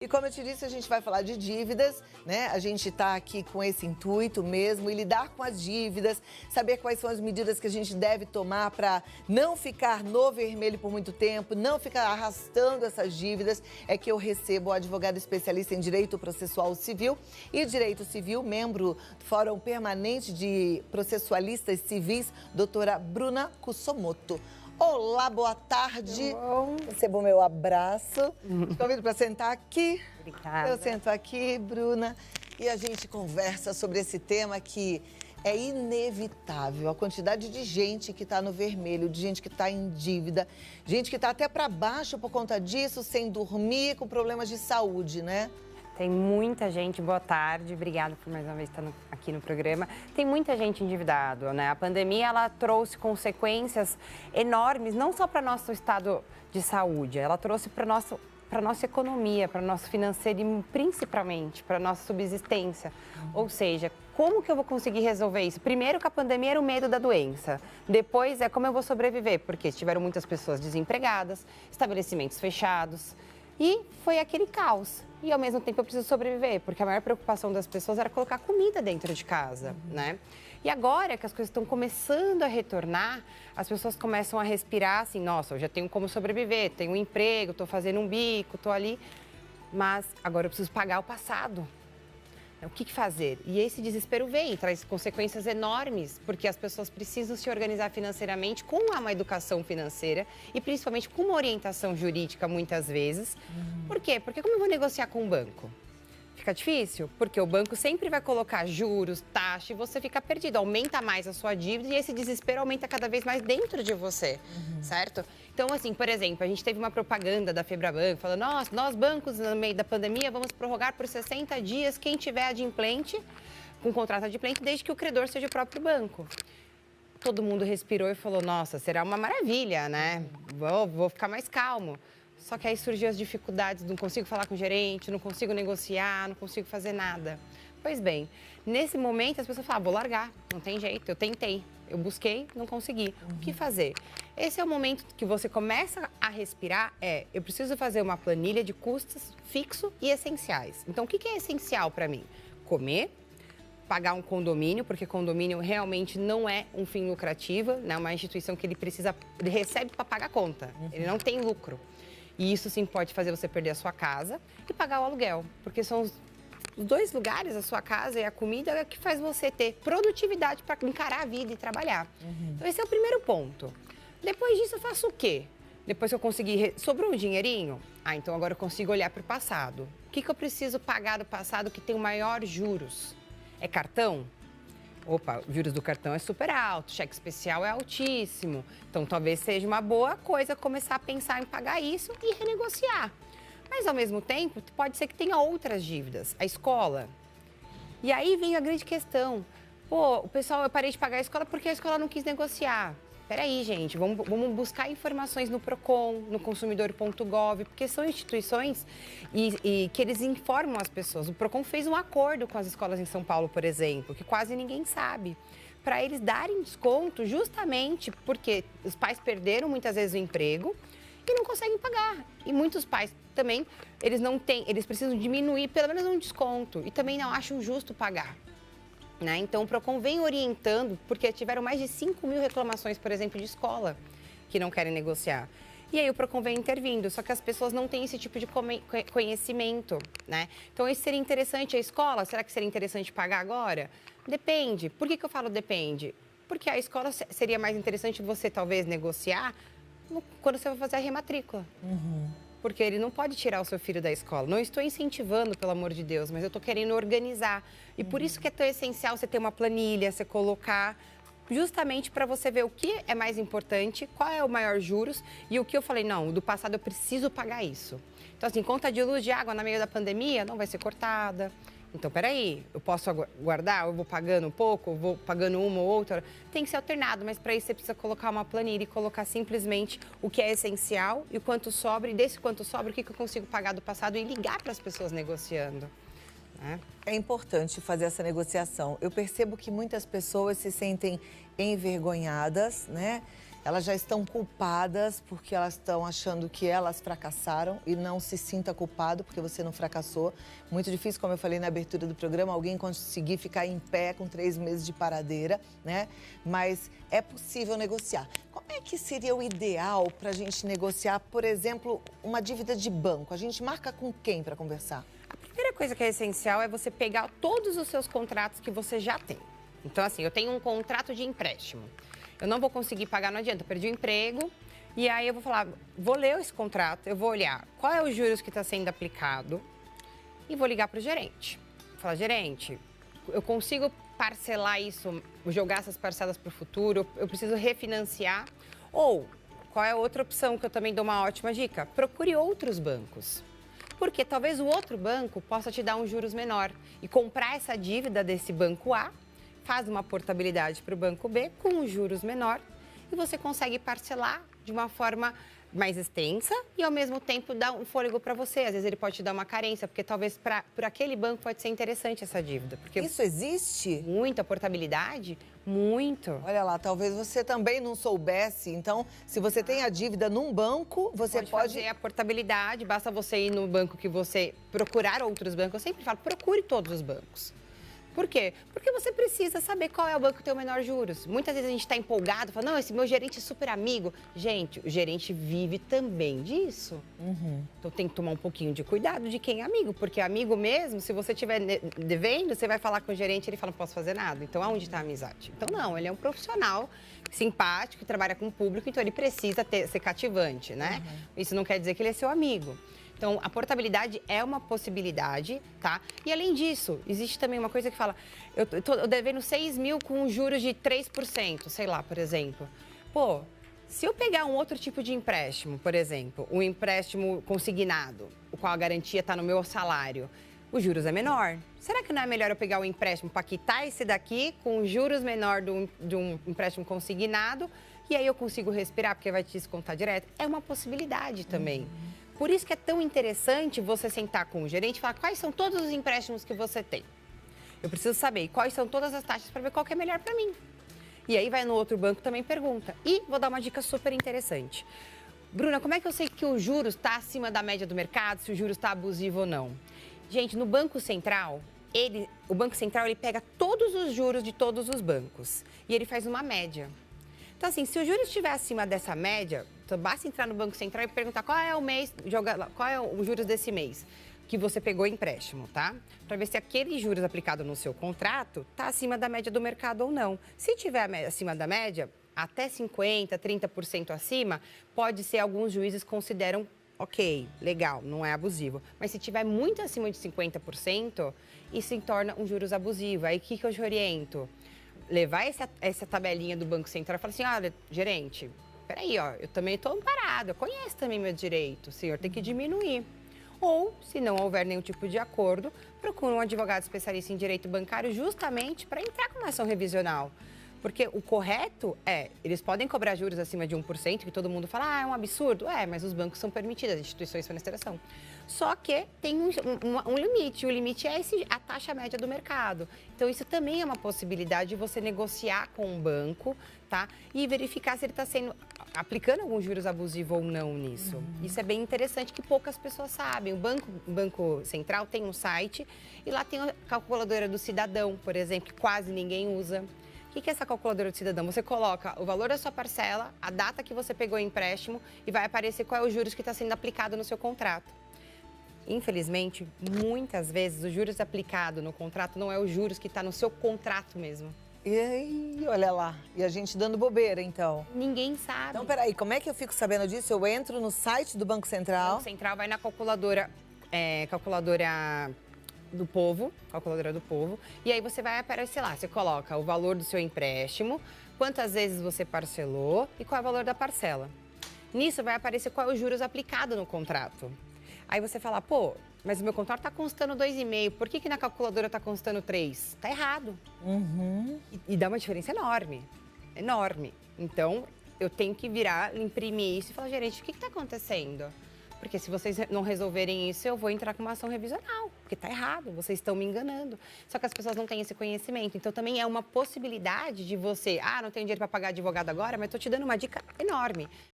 E como eu te disse, a gente vai falar de dívidas, né? A gente está aqui com esse intuito mesmo, e lidar com as dívidas, saber quais são as medidas que a gente deve tomar para não ficar no vermelho por muito tempo, não ficar arrastando essas dívidas. É que eu recebo o advogado especialista em Direito Processual Civil e Direito Civil, membro do Fórum Permanente de Processualistas Civis, doutora Bruna Kusomoto. Olá, boa tarde. Recebo o meu abraço. Te convido para sentar aqui. Obrigada. Eu sento aqui, Bruna, e a gente conversa sobre esse tema que é inevitável. A quantidade de gente que está no vermelho, de gente que está em dívida, gente que está até para baixo por conta disso, sem dormir, com problemas de saúde, né? Tem muita gente, boa tarde, obrigada por mais uma vez estar aqui no programa. Tem muita gente endividada, né? A pandemia, ela trouxe consequências enormes, não só para o nosso estado de saúde, ela trouxe para a nossa economia, para o nosso financeiro e principalmente para a nossa subsistência. Ou seja, como que eu vou conseguir resolver isso? Primeiro que a pandemia era o medo da doença, depois é como eu vou sobreviver, porque tiveram muitas pessoas desempregadas, estabelecimentos fechados. E foi aquele caos. E, ao mesmo tempo, eu preciso sobreviver, porque a maior preocupação das pessoas era colocar comida dentro de casa, né? E agora que as coisas estão começando a retornar, as pessoas começam a respirar assim, nossa, eu já tenho como sobreviver, tenho um emprego, estou fazendo um bico, estou ali, mas agora eu preciso pagar o passado. O que fazer? E esse desespero vem, traz consequências enormes, porque as pessoas precisam se organizar financeiramente com uma educação financeira e principalmente com uma orientação jurídica, muitas vezes. Por quê? Porque como eu vou negociar com o banco? Fica difícil, porque o banco sempre vai colocar juros, taxa e você fica perdido. Aumenta mais a sua dívida e esse desespero aumenta cada vez mais dentro de você, certo? Então, assim, por exemplo, a gente teve uma propaganda da Febraban falando, nós bancos, no meio da pandemia, vamos prorrogar por 60 dias quem tiver adimplente, com contrato adimplente, desde que o credor seja o próprio banco. Todo mundo respirou e falou, nossa, será uma maravilha, né? Vou ficar mais calmo. Só que aí surgiu as dificuldades, não consigo falar com o gerente, não consigo negociar, não consigo fazer nada. Pois bem, nesse momento as pessoas falam, vou largar, não tem jeito, eu tentei, eu busquei, não consegui. O que fazer? Esse é o momento que você começa a respirar, eu preciso fazer uma planilha de custos fixo e essenciais. Então, o que é essencial para mim? Comer, pagar um condomínio, porque condomínio realmente não é um fim lucrativo, né? Uma instituição que ele recebe para pagar a conta, ele não tem lucro. E isso sim pode fazer você perder a sua casa e pagar o aluguel, porque são os dois lugares, a sua casa e a comida, que faz você ter produtividade para encarar a vida e trabalhar. Então esse é o primeiro ponto. Depois disso eu faço o quê? Depois que eu conseguir, sobrou um dinheirinho? Então agora eu consigo olhar para o passado. O que eu preciso pagar do passado que tem o maior juros? É cartão? Opa, o juros do cartão é super alto, cheque especial é altíssimo. Então, talvez seja uma boa coisa começar a pensar em pagar isso e renegociar. Mas, ao mesmo tempo, pode ser que tenha outras dívidas. A escola. E aí vem a grande questão. Pô, o pessoal, eu parei de pagar a escola porque a escola não quis negociar. Peraí, gente, vamos buscar informações no Procon, no consumidor.gov, porque são instituições e que eles informam as pessoas. O Procon fez um acordo com as escolas em São Paulo, por exemplo, que quase ninguém sabe, para eles darem desconto justamente porque os pais perderam muitas vezes o emprego e não conseguem pagar. E muitos pais também, eles precisam diminuir pelo menos um desconto e também não acham justo pagar. Né? Então, o Procon vem orientando, porque tiveram mais de 5 mil reclamações, por exemplo, de escola, que não querem negociar. E aí o Procon vem intervindo, só que as pessoas não têm esse tipo de conhecimento, né? Então, isso seria interessante a escola? Será que seria interessante pagar agora? Depende. Por que eu falo depende? Porque a escola seria mais interessante você, talvez, negociar quando você vai fazer a rematrícula. Porque ele não pode tirar o seu filho da escola. Não estou incentivando, pelo amor de Deus, mas eu estou querendo organizar. E por isso que é tão essencial você ter uma planilha, você colocar, justamente para você ver o que é mais importante, qual é o maior juros e o que eu falei, não, do passado eu preciso pagar isso. Então, assim, conta de luz, de água na meio da pandemia não vai ser cortada. Então, peraí, eu posso guardar, eu vou pagando um pouco, eu vou pagando uma ou outra. Tem que ser alternado, mas para isso você precisa colocar uma planilha e colocar simplesmente o que é essencial e o quanto sobra. E desse quanto sobra, o que eu consigo pagar do passado e ligar para as pessoas negociando. Né? É importante fazer essa negociação. Eu percebo que muitas pessoas se sentem envergonhadas, né? elas já estão culpadas porque elas estão achando que elas fracassaram e não se sinta culpado porque você não fracassou. Muito difícil, como eu falei na abertura do programa, alguém conseguir ficar em pé com 3 meses de paradeira, né? Mas é possível negociar. Como é que seria o ideal para a gente negociar, por exemplo, uma dívida de banco? A gente marca com quem para conversar? A primeira coisa que é essencial é você pegar todos os seus contratos que você já tem. Então, assim, eu tenho um contrato de empréstimo. Eu não vou conseguir pagar, não adianta, eu perdi o emprego. E aí eu vou falar, vou ler esse contrato, eu vou olhar qual é os juros que está sendo aplicado e vou ligar para o gerente. Vou falar, gerente, eu consigo parcelar isso, jogar essas parcelas para o futuro, eu preciso refinanciar? Ou, qual é a outra opção que eu também dou uma ótima dica? Procure outros bancos. Porque talvez o outro banco possa te dar um juros menor e comprar essa dívida desse banco A, faz uma portabilidade para o banco B com um juros menor e você consegue parcelar de uma forma mais extensa e, ao mesmo tempo, dar um fôlego para você. Às vezes, ele pode te dar uma carência, porque talvez para aquele banco pode ser interessante essa dívida. Porque isso existe? Muita portabilidade, muito. Olha lá, talvez você também não soubesse. Então, se você tem a dívida num banco, você pode fazer a portabilidade, basta você ir no banco que você procurar outros bancos. Eu sempre falo, procure todos os bancos. Por quê? Porque você precisa saber qual é o banco que tem o menor juros. Muitas vezes a gente está empolgado, fala, não, esse meu gerente é super amigo. Gente, o gerente vive também disso. Então tem que tomar um pouquinho de cuidado de quem é amigo. Porque amigo mesmo, se você estiver devendo, você vai falar com o gerente, ele fala, não posso fazer nada. Então aonde está a amizade? Então não, ele é um profissional simpático, que trabalha com o público, então ele precisa ser cativante, né? Isso não quer dizer que ele é seu amigo. Então, a portabilidade é uma possibilidade, tá? E, além disso, existe também uma coisa que fala, eu tô devendo 6 mil com juros de 3%, sei lá, por exemplo. Pô, se eu pegar um outro tipo de empréstimo, por exemplo, um empréstimo consignado, o qual a garantia está no meu salário, os juros é menor. Será que não é melhor eu pegar o empréstimo para quitar esse daqui com juros menor de um empréstimo consignado e aí eu consigo respirar porque vai te descontar direto? É uma possibilidade também. Por isso que é tão interessante você sentar com o gerente e falar quais são todos os empréstimos que você tem. Eu preciso saber quais são todas as taxas para ver qual que é melhor para mim. E aí vai no outro banco também pergunta. E vou dar uma dica super interessante. Bruna, como é que eu sei que o juros está acima da média do mercado, se o juros está abusivo ou não? Gente, no Banco Central, o Banco Central ele pega todos os juros de todos os bancos e ele faz uma média. Então, assim, se o juros estiver acima dessa média, então basta entrar no Banco Central e perguntar qual é o mês, qual é o juros desse mês que você pegou empréstimo, tá? Para ver se aquele juros aplicado no seu contrato está acima da média do mercado ou não. Se estiver acima da média, até 50%, 30% acima, pode ser, alguns juízes consideram ok, legal, não é abusivo. Mas se tiver muito acima de 50%, isso se torna um juros abusivo. Aí o que eu te oriento? Levar essa tabelinha do Banco Central e falar assim, olha, gerente, peraí, ó, eu também estou amparado, eu conheço também meu direito, o senhor tem que diminuir. Ou, se não houver nenhum tipo de acordo, procura um advogado especialista em direito bancário justamente para entrar com uma ação revisional. Porque o correto é, eles podem cobrar juros acima de 1%, que todo mundo fala, é um absurdo. É, mas os bancos são permitidos, as instituições financeiras. Só que tem um limite, o limite é a taxa média do mercado. Então, isso também é uma possibilidade de você negociar com o banco, tá? E verificar se ele está aplicando algum juros abusivo ou não nisso. Isso é bem interessante, que poucas pessoas sabem. O Banco Central tem um site e lá tem a calculadora do cidadão, por exemplo, que quase ninguém usa. O que é essa calculadora do cidadão? Você coloca o valor da sua parcela, a data que você pegou o empréstimo e vai aparecer qual é o juros que está sendo aplicado no seu contrato. Infelizmente, muitas vezes o juros aplicado no contrato não é o juros que está no seu contrato mesmo. E aí, olha lá, e a gente dando bobeira, então. Ninguém sabe. Então, peraí, como é que eu fico sabendo disso? Eu entro no site do Banco Central. O Banco Central vai na calculadora do Povo, e aí você vai aparecer lá, você coloca o valor do seu empréstimo, quantas vezes você parcelou e qual é o valor da parcela. Nisso vai aparecer qual é o juros aplicado no contrato. Aí você fala, pô, mas o meu contrato está constando 2,5, por que na calculadora está constando 3? Está errado. E dá uma diferença enorme, enorme. Então, eu tenho que virar, imprimir isso e falar, gerente, o que está acontecendo? Porque se vocês não resolverem isso, eu vou entrar com uma ação revisional, porque está errado, vocês estão me enganando. Só que as pessoas não têm esse conhecimento. Então, também é uma possibilidade de você, não tenho dinheiro para pagar advogado agora, mas estou te dando uma dica enorme.